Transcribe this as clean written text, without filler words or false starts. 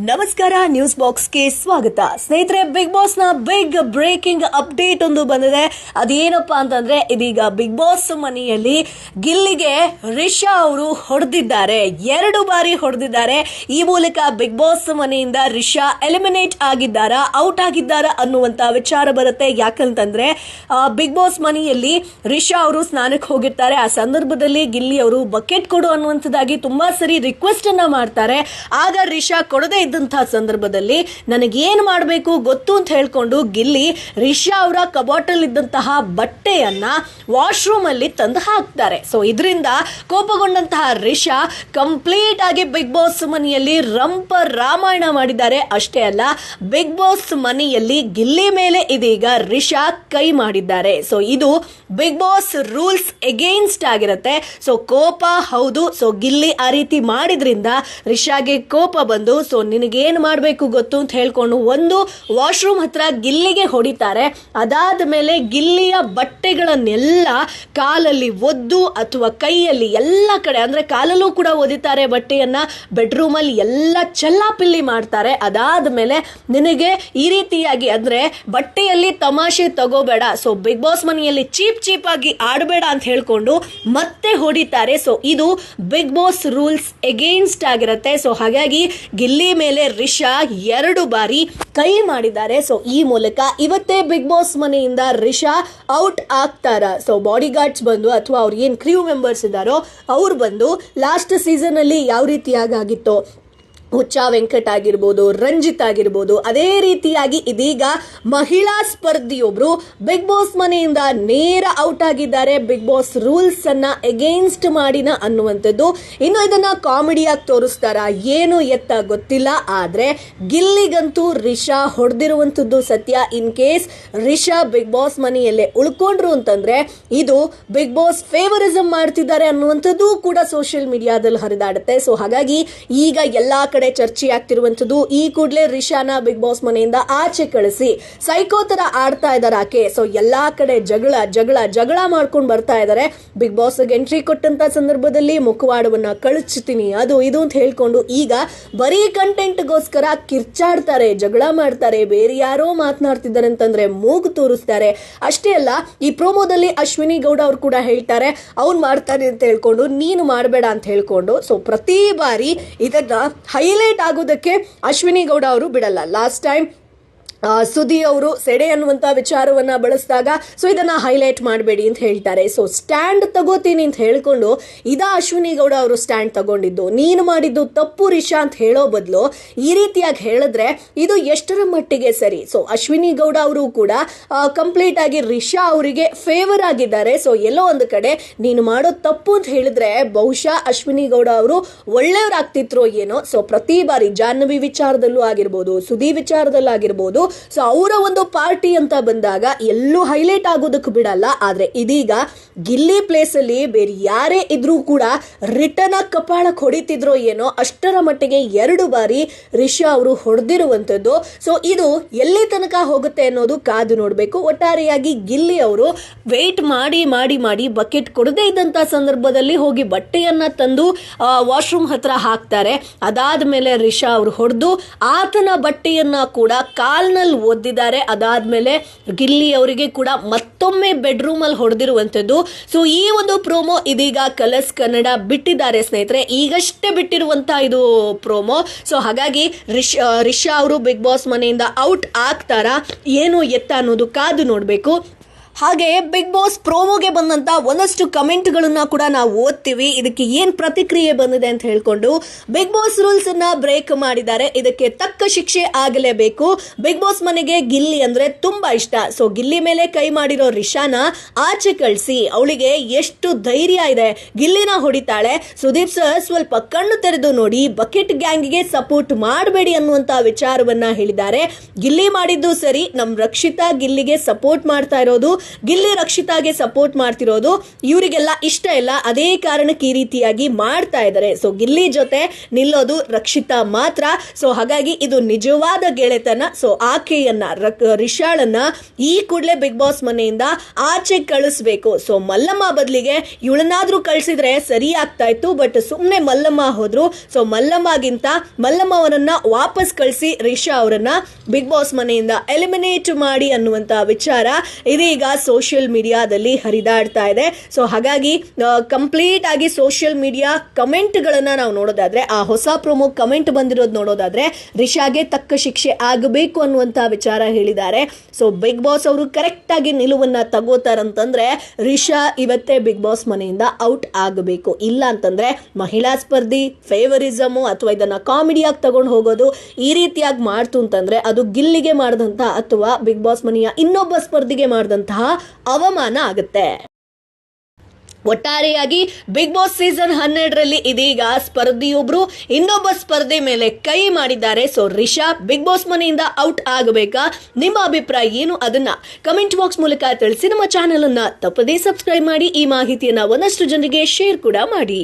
ನಮಸ್ಕಾರ, ನ್ಯೂಸ್ ಬಾಕ್ಸ್ಗೆ ಸ್ವಾಗತ. ಸ್ನೇಹಿತರೆ, ಬಿಗ್ ಬಾಸ್ ನ ಬಿಗ್ ಬ್ರೇಕಿಂಗ್ ಅಪ್ಡೇಟ್ ಒಂದು ಬಂದಿದೆ. ಅದೇನಪ್ಪಾ ಅಂತಂದ್ರೆ, ಇದೀಗ ಬಿಗ್ ಬಾಸ್ ಮನೆಯಲ್ಲಿ ಗಿಲ್ಲಿಗೆ ರಿಷಾ ಅವರು ಹೊಡೆದಿದ್ದಾರೆ. 2 ಬಾರಿ ಹೊಡೆದಿದ್ದಾರೆ. ಈ ಮೂಲಕ ಬಿಗ್ ಬಾಸ್ ಮನೆಯಿಂದ ರಿಷಾ ಎಲಿಮಿನೇಟ್ ಆಗಿದ್ದಾರಾ, ಔಟ್ ಆಗಿದ್ದಾರಾ ಅನ್ನುವಂತ ವಿಚಾರ ಬರುತ್ತೆ. ಯಾಕಂತಂದ್ರೆ ಬಿಗ್ ಬಾಸ್ ಮನೆಯಲ್ಲಿ ರಿಷಾ ಅವರು ಸ್ನಾನಕ್ಕೆ ಹೋಗಿರ್ತಾರೆ. ಆ ಸಂದರ್ಭದಲ್ಲಿ ಗಿಲ್ಲಿ ಅವರು ಬಕೆಟ್ ಕೊಡು ಅನ್ನುವಂಥದ್ದಾಗಿ ತುಂಬಾ ಸರಿ ರಿಕ್ವೆಸ್ಟ್ ಅನ್ನ ಮಾಡ್ತಾರೆ. ಆಗ ರಿಷಾ ಕೊಡದೆ ಇದ್ದಂತಹ ಸಂದರ್ಭದಲ್ಲಿ ನನಗೇನು ಮಾಡಬೇಕು ಗೊತ್ತು ಅಂತ ಹೇಳ್ಕೊಂಡು ಗಿಲ್ಲಿ ರಿಷಾ ಅವರ ಕಬೋಟಲ್ ಇದ್ದಂತಹ ಬಟ್ಟೆಯನ್ನ ವಾಶ್ರೂಮ್ ಅಲ್ಲಿ ತಂದು ಹಾಕ್ತಾರೆ. ಸೊ ಇದರಿಂದ ಕೋಪಗೊಂಡಂತಹ ರಿಷಾ ಕಂಪ್ಲೀಟ್ ಆಗಿ ಬಿಗ್ ಬಾಸ್ ಮನೆಯಲ್ಲಿ ರಂಪ ರಾಮಾಯಣ ಮಾಡಿದ್ದಾರೆ. ಅಷ್ಟೇ ಅಲ್ಲ, ಬಿಗ್ ಬಾಸ್ ಮನೆಯಲ್ಲಿ ಗಿಲ್ಲಿ ಮೇಲೆ ಇದೀಗ ರಿಷಾ ಕೈ ಮಾಡಿದ್ದಾರೆ. ಸೊ ಇದು ಬಿಗ್ ಬಾಸ್ ರೂಲ್ಸ್ ಎಗೇನ್ಸ್ಟ್ ಆಗಿರುತ್ತೆ. ಸೊ ಕೋಪ ಹೌದು. ಸೊ ಗಿಲ್ಲಿ ಆ ರೀತಿ ಮಾಡಿದ್ರಿಂದ ರಿಷಾಗೆ ಕೋಪ ಬಂದು ಸೊ ನಿನಗೇನು ಮಾಡಬೇಕು ಗೊತ್ತು ಅಂತ ಹೇಳ್ಕೊಂಡು ಒಂದು ವಾಶ್ರೂಮ್ ಹತ್ರ ಗಿಲ್ಲಿಗೆ ಹೊಡಿತಾರೆ. ಅದಾದ ಮೇಲೆ ಗಿಲ್ಲಿಯ ಬಟ್ಟೆಗಳನ್ನೆಲ್ಲ ಕಾಲಲ್ಲಿ ಒದ್ದು ಅಥವಾ ಕೈಯಲ್ಲಿ ಎಲ್ಲ ಕಡೆ ಅಂದ್ರೆ ಕಾಲಲ್ಲೂ ಕೂಡ ಒದಿತಾರೆ ಬಟ್ಟೆಯನ್ನ. ಬೆಡ್ರೂಮ್ ಅಲ್ಲಿ ಎಲ್ಲ ಚೆಲ್ಲಾಪಿಲ್ಲಿ ಮಾಡ್ತಾರೆ. ಅದಾದ ಮೇಲೆ ನಿನಗೆ ಈ ರೀತಿಯಾಗಿ ಅಂದ್ರೆ ಬಟ್ಟೆಯಲ್ಲಿ ತಮಾಷೆ ತಗೋಬೇಡ, ಸೊ ಬಿಗ್ ಬಾಸ್ ಮನೆಯಲ್ಲಿ ಚೀಪ್ ಆಗಿ ಆಡಬೇಡ ಅಂತ ಹೇಳ್ಕೊಂಡು ಮತ್ತೆ ಹೊಡಿತಾರೆ. ಸೊ ಇದು ಬಿಗ್ ಬಾಸ್ ರೂಲ್ಸ್ ಎಗೇನ್ಸ್ಟ್ ಆಗಿರುತ್ತೆ. ಸೊ ಹಾಗಾಗಿ ಗಿಲ್ಲಿ ಮೇಲೆ ರಿಷಾ 2 ಬಾರಿ ಕೈ ಮಾಡಿದ್ದಾರೆ. ಸೊ ಈ ಮೂಲಕ ಇವತ್ತೇ ಬಿಗ್ ಬಾಸ್ ಮನೆಯಿಂದ ರಿಷಾ ಔಟ್ ಆಗ್ತಾರ. ಸೊ ಬಾಡಿ ಗಾರ್ಡ್ಸ್ ಬಂದು ಅಥವಾ ಅವ್ರ ಏನ್ ಕ್ರ್ಯೂ ಮೆಂಬರ್ಸ್ ಇದ್ದಾರೋ ಅವ್ರು ಬಂದು ಲಾಸ್ಟ್ ಸೀಸನ್ ಅಲ್ಲಿ ಯಾವ ರೀತಿಯಾಗಿತ್ತು, ಹುಚ್ಚ ವೆಂಕಟ್ ಆಗಿರ್ಬೋದು, ರಂಜಿತ್ ಆಗಿರ್ಬೋದು, ಅದೇ ರೀತಿಯಾಗಿ ಇದೀಗ ಮಹಿಳಾ ಸ್ಪರ್ಧಿಯೊಬ್ರು ಬಿಗ್ ಬಾಸ್ ಮನೆಯಿಂದ ನೇರ ಔಟ್ ಆಗಿದ್ದಾರೆ. ಬಿಗ್ ಬಾಸ್ ರೂಲ್ಸ್ ಅನ್ನ ಎಗೇನ್ಸ್ಟ್ ಮಾಡಿನ ಅನ್ನುವಂಥದ್ದು. ಇನ್ನು ಇದನ್ನ ಕಾಮಿಡಿಯಾಗಿ ತೋರಿಸ್ತಾರ ಏನು ಎತ್ತ ಗೊತ್ತಿಲ್ಲ. ಆದ್ರೆ ಗಿಲ್ಲಿಗಂತೂ ರಿಷಾ ಹೊಡೆದಿರುವಂಥದ್ದು ಸತ್ಯ. In case Risha Bigg Boss ಮನೆಯಲ್ಲೇ ಉಳ್ಕೊಂಡ್ರು ಅಂತಂದ್ರೆ ಇದು ಬಿಗ್ ಬಾಸ್ ಫೇವರಿಸಂ ಮಾಡ್ತಿದ್ದಾರೆ ಅನ್ನುವಂಥದ್ದು ಕೂಡ ಸೋಷಿಯಲ್ ಮೀಡಿಯಾದಲ್ಲಿ ಹರಿದಾಡುತ್ತೆ. ಸೊ ಹಾಗಾಗಿ ಈಗ ಎಲ್ಲಾ ಕಡೆ ಚರ್ಚೆ ಆಗ್ತಿರುವಂತದ್ದು ಈ ಕೂಡಲೇ ರಿಷಾನ ಬಿಗ್ ಬಾಸ್ ಮನೆಯಿಂದ ಆಚೆ ಕಳಿಸಿ ಸೈಕೋ ತರ ಆಡ್ತಾ ಇದಾರೆ ಆಕೆ. ಸೊ ಎಲ್ಲಾ ಕಡೆ ಜಗಳ ಮಾಡ್ಕೊಂಡು ಬರ್ತಾ ಇದಾರೆ. ಬಿಗ್ ಬಾಸ್ ಎಂಟ್ರಿ ಕೊಟ್ಟಂತ ಸಂದರ್ಭದಲ್ಲಿ ಮುಖವಾಡವನ್ನ ಕಳಚ್ತೀನಿ ಅದು ಇದು ಅಂತ ಹೇಳ್ಕೊಂಡು ಈಗ ಬರೀ ಕಂಟೆಂಟ್ಗೋಸ್ಕರ ಕಿರ್ಚಾಡ್ತಾರೆ, ಜಗಳ ಮಾಡ್ತಾರೆ, ಬೇರೆ ಯಾರೋ ಮಾತನಾಡ್ತಿದ್ದಾರೆ ಅಂತಂದ್ರೆ ಮೂಗು ತೋರಿಸ್ತಾರೆ. ಅಷ್ಟೇ ಅಲ್ಲ, ಈ ಪ್ರೋಮೋದಲ್ಲಿ ಅಶ್ವಿನಿ ಗೌಡ ಅವ್ರು ಕೂಡ ಹೇಳ್ತಾರೆ ಅವ್ನು ಮಾಡ್ತಾನೆ ಅಂತ ಹೇಳ್ಕೊಂಡು ನೀನು ಮಾಡಬೇಡ ಅಂತ ಹೇಳ್ಕೊಂಡು. ಸೊ ಪ್ರತಿ ಬಾರಿ ಇದನ್ನ ಹೈಲೈಟ್ ಆಗೋದಕ್ಕೆ ಅಶ್ವಿನಿ ಗೌಡ ಅವರು ಬಿಡಲ್ಲ. ಲಾಸ್ಟ್ ಟೈಮ್ ಸುದಿ ಅವರು ಸೆಡೆ ಅನ್ನುವಂತ ವಿಚಾರವನ್ನ ಬಳಸಿದಾಗ ಸೊ ಇದನ್ನ ಹೈಲೈಟ್ ಮಾಡಬೇಡಿ ಅಂತ ಹೇಳ್ತಾರೆ. ಸೊ ಸ್ಟ್ಯಾಂಡ್ ತಗೋತೀನಿ ಅಂತ ಹೇಳ್ಕೊಂಡು ಅಶ್ವಿನಿ ಗೌಡ ಅವರು ಸ್ಟ್ಯಾಂಡ್ ತಗೊಂಡಿದ್ದು. ನೀನು ಮಾಡಿದ್ದು ತಪ್ಪು ರಿಷಾ ಅಂತ ಹೇಳೋ ಬದಲು ಈ ರೀತಿಯಾಗಿ ಹೇಳಿದ್ರೆ ಇದು ಎಷ್ಟರ ಮಟ್ಟಿಗೆ ಸರಿ? ಸೊ ಅಶ್ವಿನಿ ಗೌಡ ಅವರು ಕೂಡ ಕಂಪ್ಲೀಟ್ ಆಗಿ ರಿಷಾ ಅವರಿಗೆ ಫೇವರ್ ಆಗಿದ್ದಾರೆ. ಸೊ ಎಲ್ಲೋ ಒಂದು ಕಡೆ ನೀನು ಮಾಡೋ ತಪ್ಪು ಅಂತ ಹೇಳಿದ್ರೆ ಬಹುಶಃ ಅಶ್ವಿನಿ ಗೌಡ ಅವರು ಒಳ್ಳೆಯವರಾಗ್ತಿದ್ರು ಏನೋ. ಸೊ ಪ್ರತಿ ಬಾರಿ ಜಾಹ್ನವಿ ವಿಚಾರದಲ್ಲೂ ಆಗಿರ್ಬೋದು, ಸುದಿ ವಿಚಾರದಲ್ಲಾಗಿರ್ಬೋದು, ಸೊ ಅವರ ಒಂದು ಪಾರ್ಟಿ ಅಂತ ಬಂದಾಗ ಎಲ್ಲೂ ಹೈಲೈಟ್ ಆಗೋದಕ್ಕೆ ಬಿಡಲ್ಲ. ಆದ್ರೆ ಇದೀಗ ಗಿಲ್ಲಿ ಪ್ಲೇಸ್ ಅಲ್ಲಿ ಬೇರೆ ಯಾರೇ ಇದ್ರೂ ಕೂಡ ರಿಟರ್ನ್ ಆಗಿ ಕಪಾಳಕ್ಕೆ ಹೊಡಿತಿದ್ರೋ ಏನೋ ಅಷ್ಟರ ಮಟ್ಟಿಗೆ 2 ಬಾರಿ ರಿಷಾ ಅವರು ಹೊಡೆದಿರುವಂತದ್ದು. ಸೊ ಇದು ಎಲ್ಲಿ ತನಕ ಹೋಗುತ್ತೆ ಅನ್ನೋದು ಕಾದು ನೋಡ್ಬೇಕು. ಒಟ್ಟಾರೆಯಾಗಿ ಗಿಲ್ಲಿ ಅವರು ವೇಟ್ ಮಾಡಿ ಬಕೆಟ್ ಕೊಡದೇ ಇದ್ದಂತ ಸಂದರ್ಭದಲ್ಲಿ ಹೋಗಿ ಬಟ್ಟೆಯನ್ನ ತಂದು ವಾಶ್ರೂಮ್ ಹತ್ರ ಹಾಕ್ತಾರೆ. ಅದಾದ್ಮೇಲೆ ರಿಷಾ ಅವರು ಹೊಡೆದು ಆತನ ಬಟ್ಟೆಯನ್ನ ಕೂಡ ಕಾಲ್ನಲ್ಲಿ ಓದಿದ್ದಾರೆ. ಅದಾದ್ಮೇಲೆ ಗಿಲ್ಲಿ ಅವರಿಗೆ ಕೂಡ ಮತ್ತೊಮ್ಮೆ ಬೆಡ್ರೂಮ್ ಅಲ್ಲಿ ಹೊಡೆದಿರುವಂತದ್ದು. ಸೊ ಈ ಒಂದು ಪ್ರೋಮೋ ಇದೀಗ ಕಲರ್ಸ್ ಕನ್ನಡ ಬಿಟ್ಟಿದ್ದಾರೆ ಸ್ನೇಹಿತರೆ, ಈಗಷ್ಟೇ ಬಿಟ್ಟಿರುವಂತಹ ಇದು ಪ್ರೋಮೋ. ಸೊ ಹಾಗಾಗಿ ರಿಷಾ ಅವರು ಬಿಗ್ ಬಾಸ್ ಮನೆಯಿಂದ ಔಟ್ ಆಗ್ತಾರಾ ಏನು ಎತ್ತ ಅನ್ನೋದು ಕಾದು ನೋಡ್ಬೇಕು. ಹಾಗೆ ಬಿಗ್ ಬಾಸ್ ಪ್ರೋಮೋಗೆ ಬಂದಂತ ಒಂದಷ್ಟು ಕಮೆಂಟ್ಗಳನ್ನ ಕೂಡ ನಾವು ಓದ್ತೀವಿ. ಇದಕ್ಕೆ ಏನ್ ಪ್ರತಿಕ್ರಿಯೆ ಬಂದಿದೆ ಅಂತ ಹೇಳ್ಕೊಂಡು ಬಿಗ್ ಬಾಸ್ ರೂಲ್ಸ್ ಅನ್ನ ಬ್ರೇಕ್ ಮಾಡಿದ್ದಾರೆ, ಇದಕ್ಕೆ ತಕ್ಕ ಶಿಕ್ಷೆ ಆಗಲೇಬೇಕು. ಬಿಗ್ ಬಾಸ್ ಮನೆಗೆ ಗಿಲ್ಲಿ ಅಂದ್ರೆ ತುಂಬಾ ಇಷ್ಟ. ಸೊ ಗಿಲ್ಲಿ ಮೇಲೆ ಕೈ ಮಾಡಿರೋ ರಿಷಾನ ಆಚೆ ಕಳಿಸಿ, ಅವಳಿಗೆ ಎಷ್ಟು ಧೈರ್ಯ ಇದೆ, ಗಿಲ್ಲಿನ ಹೊಡಿತಾಳೆ. ಸುದೀಪ್ ಸರ್ ಸ್ವಲ್ಪ ಕಣ್ಣು ತೆರೆದು ನೋಡಿ, ಬಕೆಟ್ ಗ್ಯಾಂಗ್ಗೆ ಸಪೋರ್ಟ್ ಮಾಡಬೇಡಿ ಅನ್ನುವಂತ ವಿಚಾರವನ್ನ ಹೇಳಿದ್ದಾರೆ. ಗಿಲ್ಲಿ ಮಾಡಿದ್ದು ಸರಿ, ನಮ್ ರಕ್ಷಿತಾ ಗಿಲ್ಲಿಗೆ ಸಪೋರ್ಟ್ ಮಾಡ್ತಾ ಇರೋದು ಗಿಲ್ಲಿ ರಕ್ಷಿತಾಗೆ ಸಪೋರ್ಟ್ ಮಾಡ್ತಿರೋದು ಇವರಿಗೆಲ್ಲ ಇಷ್ಟ ಇಲ್ಲ, ಅದೇ ಕಾರಣಕ್ಕೆ ಈ ರೀತಿಯಾಗಿ ಮಾಡ್ತಾ ಇದ್ದಾರೆ. ಸೊ ಗಿಲ್ಲಿ ಜೊತೆ ನಿಲ್ಲೋದು ರಕ್ಷಿತಾ ಮಾತ್ರ. ಸೊ ಹಾಗಾಗಿ ಇದು ನಿಜವಾದ ಗೆಳೆತನ. ಸೊ ಆಕೆಯನ್ನ ರಿಷಾಳನ್ನ ಈ ಕೂಡಲೇ ಬಿಗ್ ಬಾಸ್ ಮನೆಯಿಂದ ಆಚೆ ಕಳಿಸ್ಬೇಕು. ಸೊ ಮಲ್ಲಮ್ಮ ಬದಲಿಗೆ ಇವಳನ್ನಾದ್ರೂ ಕಳಿಸಿದ್ರೆ ಸರಿ ಆಗ್ತಾ ಇತ್ತು, ಬಟ್ ಸುಮ್ಮನೆ ಮಲ್ಲಮ್ಮ ಹೋದ್ರು. ಸೊ ಮಲ್ಲಮ್ಮವರನ್ನ ವಾಪಸ್ ಕಳಿಸಿ ರಿಷಾ ಅವರನ್ನ ಬಿಗ್ ಬಾಸ್ ಮನೆಯಿಂದ ಎಲಿಮಿನೇಟ್ ಮಾಡಿ ಅನ್ನುವಂತ ವಿಚಾರ ಇದೀಗ ಸೋಷಿಯಲ್ ಮೀಡಿಯಾದಲ್ಲಿ ಹರಿದಾಡ್ತಾ ಇದೆ. ಸೊ ಹಾಗಾಗಿ ಕಂಪ್ಲೀಟ್ ಆಗಿ ಸೋಷಿಯಲ್ ಮೀಡಿಯಾ ಕಮೆಂಟ್ ಗಳನ್ನ ನಾವು ನೋಡೋದಾದ್ರೆ, ಆ ಹೊಸ ಪ್ರೊಮೋ ಕಮೆಂಟ್ ಬಂದಿರೋದು ನೋಡೋದಾದ್ರೆ ರಿಷಾಗೆ ತಕ್ಕ ಶಿಕ್ಷೆ ಆಗಬೇಕು ಅನ್ನುವಂತ ವಿಚಾರ ಹೇಳಿದ್ದಾರೆ. ಸೊ ಬಿಗ್ ಬಾಸ್ ಅವರು ಕರೆಕ್ಟ್ ಆಗಿ ನಿಲುವನ್ನ ತಗೋತಾರಂತಂದ್ರೆ ರಿಷಾ ಇವತ್ತೇ ಬಿಗ್ ಬಾಸ್ ಮನೆಯಿಂದ ಔಟ್ ಆಗಬೇಕು. ಇಲ್ಲ ಅಂತಂದ್ರೆ ಮಹಿಳಾ ಸ್ಪರ್ಧಿ ಫೇವರಿಸಮ್ ಅಥವಾ ಇದನ್ನ ಕಾಮಿಡಿಯಾಗಿ ತಗೊಂಡು ಹೋಗೋದು ಈ ರೀತಿಯಾಗಿ ಮಾಡ್ತು ಅಂತಂದ್ರೆ ಅದು ಗಿಲ್ಲಿಗೆ ಮಾಡಿದಂತಹ ಅಥವಾ ಬಿಗ್ ಬಾಸ್ ಮನೆಯ ಇನ್ನೊಬ್ಬ ಸ್ಪರ್ಧಿಗೆ ಮಾಡಿದಂತಹ ಅವಮಾನ ಆಗುತ್ತೆ. ಒಟ್ಟಾರೆಯಾಗಿ ಬಿಗ್ ಬಾಸ್ ಸೀಸನ್ 12ರಲ್ಲಿ ಇದೀಗ ಸ್ಪರ್ಧಿಯೊಬ್ರು ಇನ್ನೊಬ್ಬ ಸ್ಪರ್ಧೆ ಮೇಲೆ ಕೈ ಮಾಡಿದ್ದಾರೆ. ಸೊ ರಿಷಾ ಬಿಗ್ ಬಾಸ್ ಮನೆಯಿಂದ ಔಟ್ ಆಗಬೇಕಾ? ನಿಮ್ಮ ಅಭಿಪ್ರಾಯ ಏನು? ಅದನ್ನ ಕಮೆಂಟ್ ಬಾಕ್ಸ್ ಮೂಲಕ ತಿಳಿಸಿ. ನಮ್ಮ ಚಾನೆಲ್ ಅನ್ನ ತಪ್ಪದೇ ಸಬ್ಸ್ಕ್ರೈಬ್ ಮಾಡಿ. ಈ ಮಾಹಿತಿಯನ್ನ ಒಂದಷ್ಟು ಜನರಿಗೆ ಶೇರ್ ಕೂಡ ಮಾಡಿ.